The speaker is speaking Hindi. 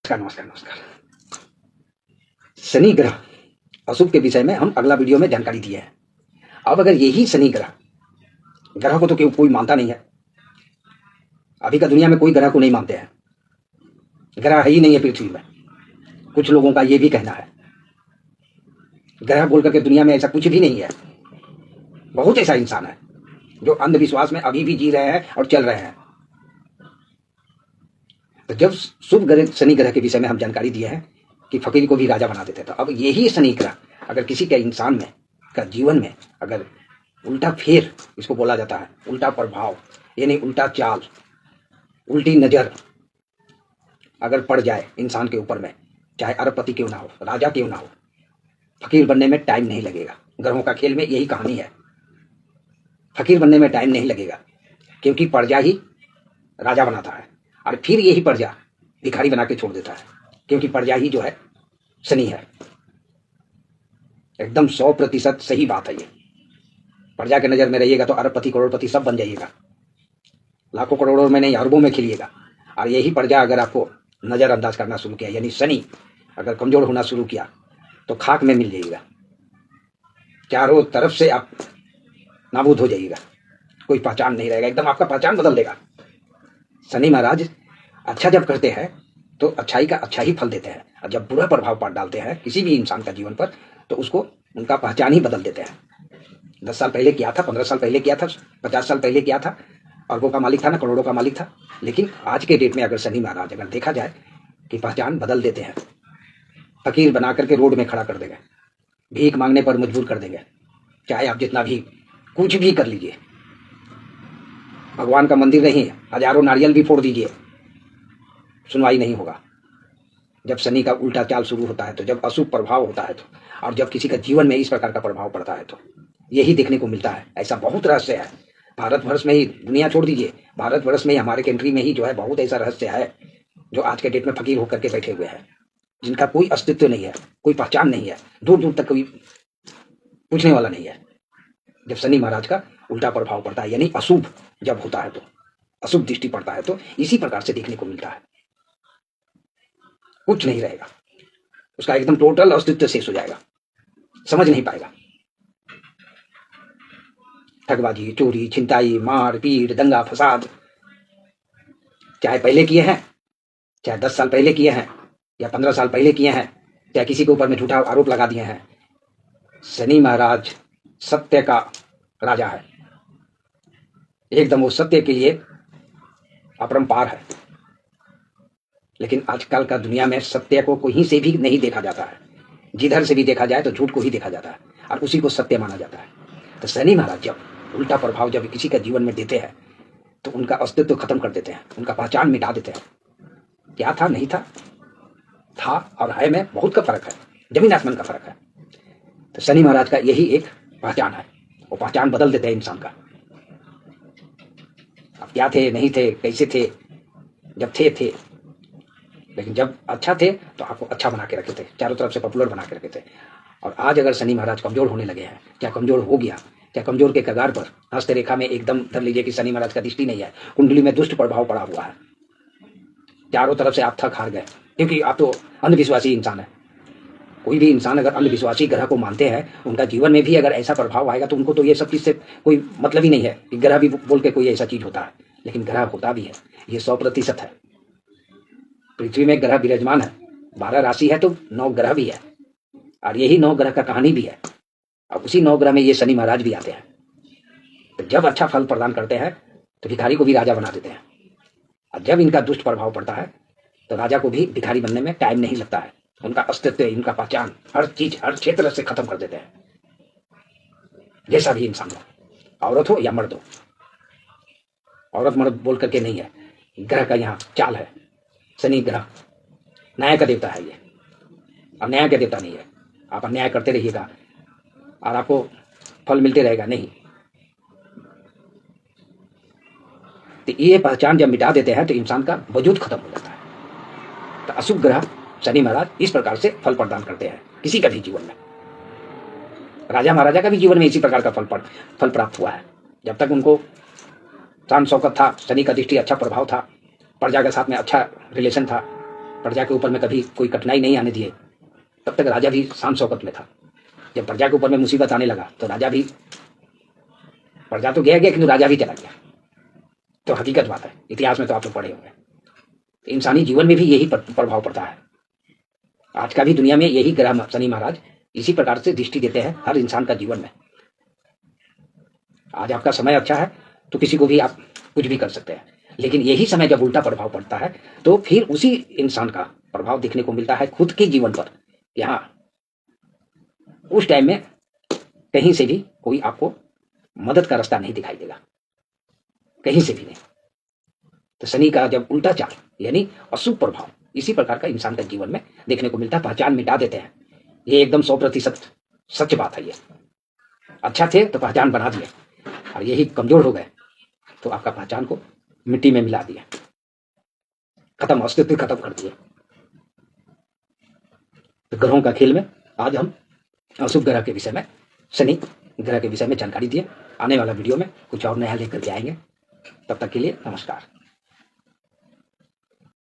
नमस्कार नमस्कार नमस्कार। शनि ग्रह अशुभ के विषय में हम अगला वीडियो में जानकारी दिए हैं। अब अगर यही शनि ग्रह को तो कोई मानता नहीं है। अभी का दुनिया में कोई ग्रह को नहीं मानते हैं। ग्रह है ही नहीं है पृथ्वी में। कुछ लोगों का ये भी कहना है। ग्रह बोल करके दुनिया में ऐसा कुछ भी नहीं है। बहुत ऐसा इंसान है जो अंधविश्वास में अभी भी जी रहे हैं और चल रहे हैं। तो जब शुभ ग्रह शनि ग्रह के विषय में हम जानकारी दिए हैं कि फकीर को भी राजा बना देते, तो अब यही शनि ग्रह अगर किसी के इंसान में का जीवन में अगर उल्टा फेर, इसको बोला जाता है उल्टा प्रभाव, यानी उल्टा चाल, उल्टी नजर अगर पड़ जाए इंसान के ऊपर में, चाहे अरबपति क्यों ना हो, राजा क्यों ना हो, फकीर बनने में टाइम नहीं लगेगा। ग्रहों का खेल में यही कहानी है। फकीर बनने में टाइम नहीं लगेगा, क्योंकि प्रजा ही राजा बनाता है और फिर यही प्रजा भिखारी बना के छोड़ देता है, क्योंकि प्रजा ही जो है शनि है। एकदम 100% सही बात है ये। प्रजा के नजर में रहिएगा तो अरबपति करोड़पति सब बन जाइएगा, लाखों करोड़ों में नहीं अरबों में खिलिएगा। और यही प्रजा अगर आपको नजरअंदाज करना शुरू किया, यानी शनि अगर कमजोर होना शुरू किया, तो खाक में मिल जाइएगा। चारों तरफ से आप नाबूद हो जाइएगा, कोई पहचान नहीं रहेगा। एकदम आपका पहचान बदल देगा। शनि महाराज अच्छा जब करते हैं तो अच्छाई का अच्छा ही फल देते हैं, और जब बुरा प्रभाव पड़ डालते हैं किसी भी इंसान का जीवन पर, तो उसको उनका पहचान ही बदल देते हैं। 10 साल पहले किया था, 15 साल पहले किया था, 50 साल पहले किया था, अरबों का मालिक था ना, करोड़ों का मालिक था। लेकिन आज के डेट में अगर शनि महाराज अगर देखा जाए कि पहचान बदल देते हैं, फकीर बना करके रोड में खड़ा कर देंगे, भीख मांगने पर मजबूर कर देंगे। चाहे आप जितना भी कुछ भी कर लीजिए, भगवान का मंदिर नहीं है, हजारों नारियल भी फोड़ दीजिए, सुनवाई नहीं होगा। जब शनि का उल्टा चाल शुरू होता है, तो जब अशुभ प्रभाव होता है, तो और जब किसी का जीवन में इस प्रकार का प्रभाव पड़ता है, तो यही देखने को मिलता है। ऐसा बहुत रहस्य है भारतवर्ष में ही, दुनिया छोड़ दीजिए, भारतवर्ष में ही, हमारे कंट्री में ही जो है बहुत ऐसा रहस्य है जो आज के डेट में फकीर होकर के बैठे हुए हैं, जिनका कोई अस्तित्व नहीं है, कोई पहचान नहीं है, दूर दूर तक कोई पूछने वाला नहीं है। जब शनि महाराज का उल्टा प्रभाव पड़ता है, यानी अशुभ जब होता है, तो अशुभ दृष्टि पड़ता है, तो इसी प्रकार से देखने को मिलता है। कुछ नहीं रहेगा, उसका एकदम टोटल अस्तित्व शेष हो जाएगा, समझ नहीं पाएगा। ठगबाजी, चोरी, छिनताई, मार पीट, दंगा फसाद, चाहे पहले किए हैं, चाहे 10 साल पहले किए हैं, या 15 साल पहले किए हैं, चाहे किसी के ऊपर में झूठा आरोप लगा दिए हैं, शनि महाराज सत्य का राजा है। एकदम वो सत्य के लिए अपरंपार है। लेकिन आजकल का दुनिया में सत्य को कहीं से भी नहीं देखा जाता है। जिधर से भी देखा जाए तो झूठ को ही देखा जाता है, और उसी को सत्य माना जाता है। तो शनि महाराज जब उल्टा प्रभाव जब किसी का जीवन में देते हैं, तो उनका अस्तित्व खत्म कर देते हैं, उनका पहचान मिटा देते हैं। क्या था नहीं था, था और है में बहुत का फर्क है, जमीन आसमान का फर्क है। तो शनि महाराज का यही एक पहचान है, वो पहचान बदल देते हैं इंसान का। अब क्या थे नहीं थे, कैसे थे, जब थे, लेकिन जब अच्छा थे तो आपको अच्छा बना के रखे थे, चारों तरफ से पॉपुलर बना के रखे थे। और आज अगर शनि महाराज कमजोर होने लगे हैं, क्या कमजोर हो गया, क्या कमजोर के कगार पर, हस्त रेखा में एकदम धर लीजिए कि शनि महाराज का दृष्टि नहीं है, कुंडली में दुष्ट प्रभाव पड़ा हुआ है, चारों तरफ से आप थक हार गए, क्योंकि आप तो अंधविश्वासी इंसान है। कोई भी इंसान अगर अंधविश्वासी ग्रह को मानते हैं, उनका जीवन में भी अगर ऐसा प्रभाव आएगा, तो उनको तो ये सब चीज से कोई मतलब ही नहीं है कि ग्रह भी बोल के कोई ऐसा चीज होता है। लेकिन ग्रह होता भी है, ये 100% है। पृथ्वी में ग्रह विराजमान है, 12 राशि है तो 9 ग्रह भी है, और यही 9 ग्रह का कहानी भी है। और उसी 9 ग्रह में ये शनि महाराज भी आते हैं। तो जब अच्छा फल प्रदान करते हैं तो भिखारी को भी राजा बना देते हैं, और जब इनका दुष्ट प्रभाव पड़ता है तो राजा को भी भिखारी बनने में टाइम नहीं लगता है। उनका अस्तित्व, इनका पहचान, हर चीज हर क्षेत्र से खत्म कर देते हैं। जैसा भी इंसान हो, औरत हो या मर्द हो, औरत मर्द बोल करके नहीं है, ग्रह का यहाँ चाल है। शनि ग्रह न्याय का देवता है ये, और न्याय का देवता नहीं है। आप अन्याय करते रहिएगा और आपको फल मिलते रहेगा, नहीं। तो ये पहचान जब मिटा देते हैं तो इंसान का वजूद खत्म हो जाता है। तो अशुभ ग्रह शनि महाराज इस प्रकार से फल प्रदान करते हैं किसी का भी जीवन में। राजा महाराजा का भी जीवन में इसी प्रकार का फल प्राप्त हुआ है। जब तक उनको शान शौकत था, शनि का दृष्टि अच्छा प्रभाव था, प्रजा के साथ में अच्छा रिलेशन था, प्रजा के ऊपर में कभी कोई कठिनाई नहीं आने दिए, तब तक राजा भी शान शौकत में था। जब प्रजा के ऊपर में मुसीबत आने लगा तो राजा भी, प्रजा तो गया किंतु राजा भी चला गया। तो हकीकत बात है, इतिहास में तो आप लोग पढ़े होंगे। इंसानी जीवन में भी यही प्रभाव पड़ता है। आज का भी दुनिया में यही ग्रह शनि महाराज इसी प्रकार से दृष्टि देते हैं हर इंसान का जीवन में। आज आपका समय अच्छा है तो किसी को भी आप कुछ भी कर सकते हैं, लेकिन यही समय जब उल्टा प्रभाव पड़ता है तो फिर उसी इंसान का प्रभाव देखने को मिलता है खुद के जीवन पर। यहाँ उस टाइम में कहीं से भी कोई आपको मदद का रास्ता नहीं दिखाई देगा, कहीं से भी नहीं। तो शनि का जब उल्टा चाल यानी अशुभ प्रभाव इसी प्रकार का इंसान का जीवन में देखने को मिलता है। पहचान मिटा देते हैं, ये एकदम 100% सच बात है। ये अच्छा थे तो पहचान बना दिए, और यही कमजोर हो गए तो आपका पहचान को मिट्टी में मिला दिया, खत्म, अस्तित्व खत्म कर दिए। तो ग्रहों का खेल में आज हम अशुभ ग्रह के विषय में, शनि ग्रह के विषय में जानकारी दिए। आने वाला वीडियो में कुछ और नया लेकर के आएंगे। तब तक के लिए नमस्कार।